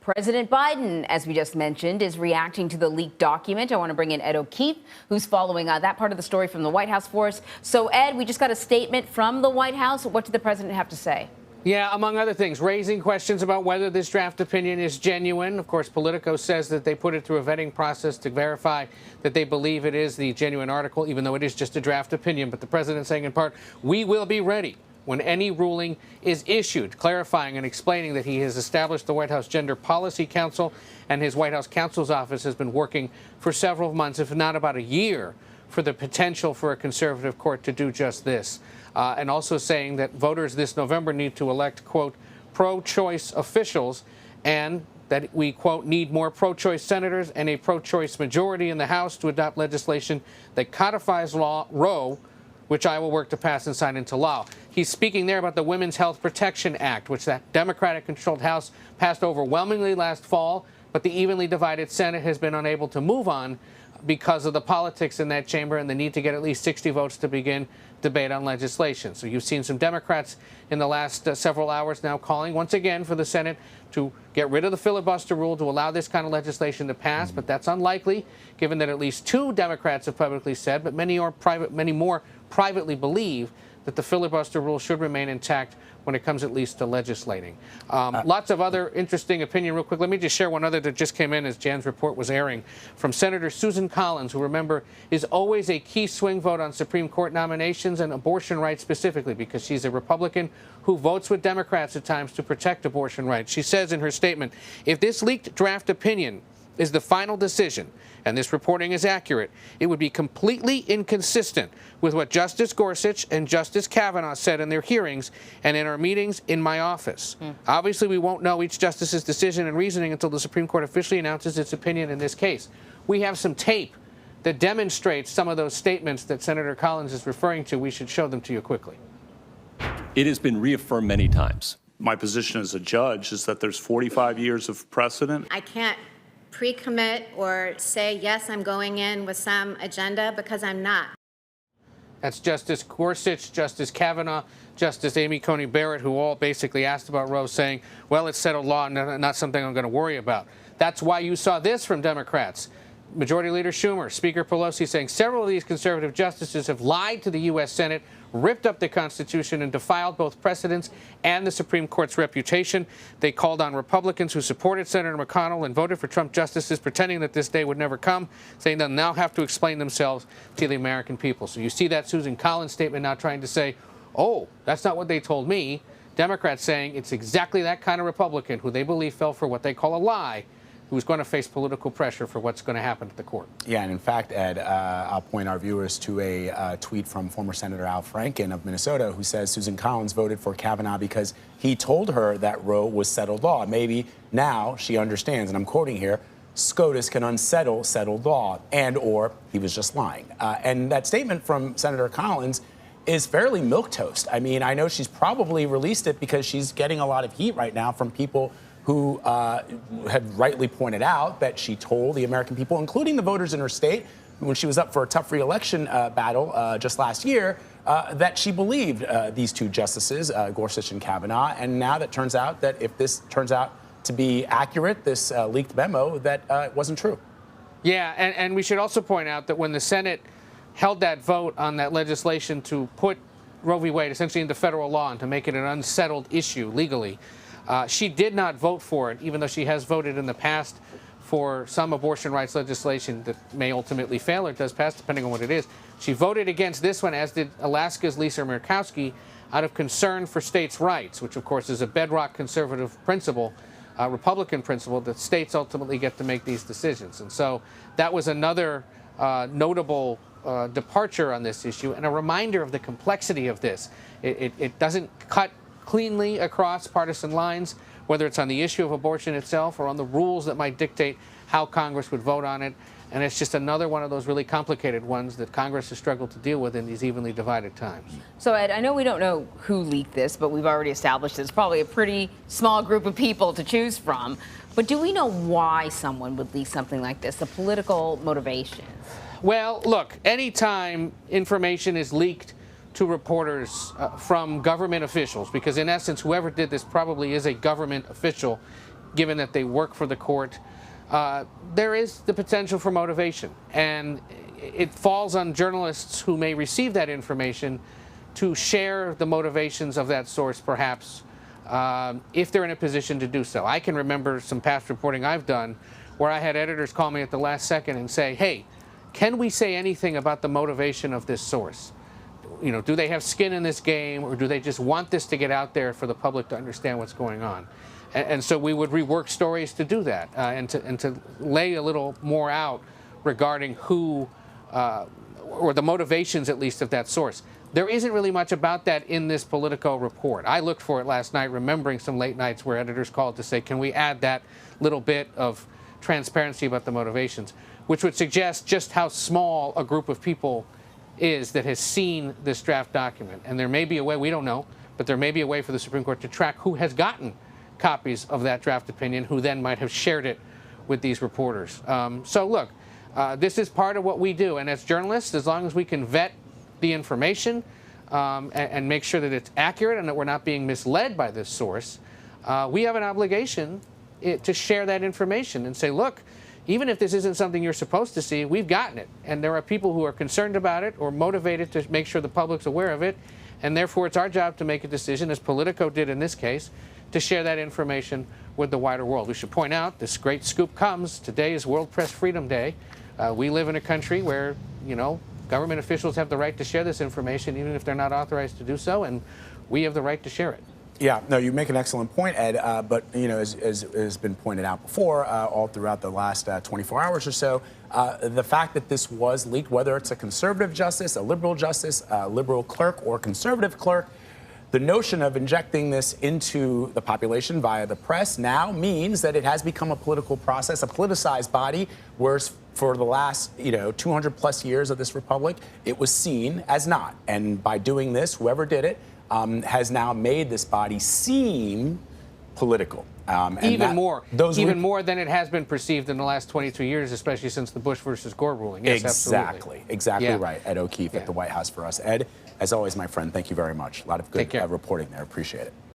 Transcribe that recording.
President Biden, as we just mentioned, is reacting to the leaked document. I want to bring in Ed O'Keefe, who's following that part of the story from the White House for us. So, Ed, we just got a statement from the White House. What did the president have to say? Yeah, among other things, raising questions about whether this draft opinion is genuine. Of course, Politico says that they put it through a vetting process to verify that they believe it is the genuine article, even though it is just a draft opinion. But the president saying in part, we will be ready when any ruling is issued, clarifying and explaining that he has established the White House Gender Policy Council, and his White House counsel's office has been working for several months, if not about a year, for the potential for a conservative court to do just this. And also saying that voters this November need to elect, quote, pro-choice officials, and that we, quote, need more pro-choice senators and a pro-choice majority in the House to adopt legislation that codifies Roe, which I will work to pass and sign into law. He's speaking there about the Women's Health Protection Act, which that Democratic-controlled House passed overwhelmingly last fall, but the evenly divided Senate has been unable to move on because of the politics in that chamber and the need to get at least 60 votes to begin debate on legislation. So you've seen some Democrats in the last several hours now calling once again for the Senate to get rid of the filibuster rule to allow this kind of legislation to pass, but that's unlikely given that at least 2 Democrats have publicly said, but many more privately believe that the filibuster rule should remain intact when it comes at least to legislating. Lots of other interesting opinion real quick. Let me just share one other that just came in as Jan's report was airing from Senator Susan Collins, who, remember, is always a key swing vote on Supreme Court nominations and abortion rights specifically because she's a Republican who votes with Democrats at times to protect abortion rights. She says in her statement, if this leaked draft opinion is the final decision, and this reporting is accurate, it would be completely inconsistent with what Justice Gorsuch and Justice Kavanaugh said in their hearings and in our meetings in my office. Obviously, we won't know each justice's decision and reasoning until the Supreme Court officially announces its opinion in this case. We have some tape that demonstrates some of those statements that Senator Collins is referring to. We should show them to you quickly. It has been reaffirmed many times. My position as a judge is that there's 45 years of precedent. I can't pre-commit or say, yes, I'm going in with some agenda, because I'm not. That's Justice Gorsuch, Justice Kavanaugh, Justice Amy Coney Barrett, who all basically asked about Roe, saying, well, it's settled law, not something I'm going to worry about. That's why you saw this from Democrats. Majority Leader Schumer, Speaker Pelosi saying several of these conservative justices have lied to the U.S. Senate, ripped up the Constitution, and defiled both precedents and the Supreme Court's reputation. They called on Republicans who supported Senator McConnell and voted for Trump justices, pretending that this day would never come, saying they'll now have to explain themselves to the American people. So you see that Susan Collins statement now trying to say, oh, that's not what they told me. Democrats saying it's exactly that kind of Republican who they believe fell for what they call a lie, who's going to face political pressure for what's going to happen at the court. Yeah, and in fact, Ed, I'll point our viewers to a tweet from former Senator Al Franken of Minnesota, who says Susan Collins voted for Kavanaugh because he told her that Roe was settled law. Maybe now she understands, and I'm quoting here, SCOTUS can unsettle settled law, and or he was just lying. And that statement from Senator Collins is fairly milquetoast. I mean, I know she's probably released it because she's getting a lot of heat right now from people who had rightly pointed out that she told the American people, including the voters in her state, when she was up for a tough re-election battle just last year, that she believed these 2 justices, Gorsuch and Kavanaugh. And now that turns out that if this turns out to be accurate, this leaked memo, that it wasn't true. Yeah, and we should also point out that when the Senate held that vote on that legislation to put Roe v. Wade essentially into federal law and to make it an unsettled issue legally, she did not vote for it, even though she has voted in the past for some abortion rights legislation that may ultimately fail or does pass, depending on what it is. She voted against this one, as did Alaska's Lisa Murkowski, out of concern for states' rights, which, of course, is a bedrock conservative principle, Republican principle, that states ultimately get to make these decisions. And so that was another notable departure on this issue and a reminder of the complexity of this. It doesn't cut cleanly across partisan lines, whether it's on the issue of abortion itself or on the rules that might dictate how Congress would vote on it. And it's just another one of those really complicated ones that Congress has struggled to deal with in these evenly divided times. So, Ed, I know we don't know who leaked this, but we've already established it's probably a pretty small group of people to choose from. But do we know why someone would leak something like this, the political motivations? Well, look, anytime information is leaked to reporters from government officials, because in essence, whoever did this probably is a government official, given that they work for the court, there is the potential for motivation. And it falls on journalists who may receive that information to share the motivations of that source, perhaps, if they're in a position to do so. I can remember some past reporting I've done where I had editors call me at the last second and say, hey, can we say anything about the motivation of this source? You know, do they have skin in this game, or do they just want this to get out there for the public to understand what's going on? And so we would rework stories to do that, and to lay a little more out regarding who, or the motivations at least of that source. There isn't really much about that in this Politico report. I looked for it last night, remembering some late nights where editors called to say, can we add that little bit of transparency about the motivations, which would suggest just how small a group of people is that has seen this draft document. And there may be a way, we don't know, but there may be a way for the Supreme Court to track who has gotten copies of that draft opinion, who then might have shared it with these reporters. So look, this is part of what we do. And as journalists, as long as we can vet the information and make sure that it's accurate and that we're not being misled by this source, we have an obligation to share that information and say, look, even if this isn't something you're supposed to see, we've gotten it. And there are people who are concerned about it or motivated to make sure the public's aware of it. And therefore, it's our job to make a decision, as Politico did in this case, to share that information with the wider world. We should point out this great scoop comes. Today is World Press Freedom Day. We live in a country where, you know, government officials have the right to share this information, even if they're not authorized to do so, and we have the right to share it. Yeah, no, you make an excellent point, Ed. But, you know, as has been pointed out before, all throughout the last 24 hours or so, the fact that this was leaked, whether it's a conservative justice, a liberal clerk, or conservative clerk, the notion of injecting this into the population via the press now means that it has become a political process, a politicized body, whereas for the last, 200 plus years of this republic, it was seen as not. And by doing this, whoever did it, has now made this body seem political. Even more than it has been perceived in the last 22 years, especially since the Bush versus Gore ruling. Yes, exactly right. Ed O'Keefe at the White House for us. Ed, as always, my friend, thank you very much. A lot of good reporting there. Appreciate it.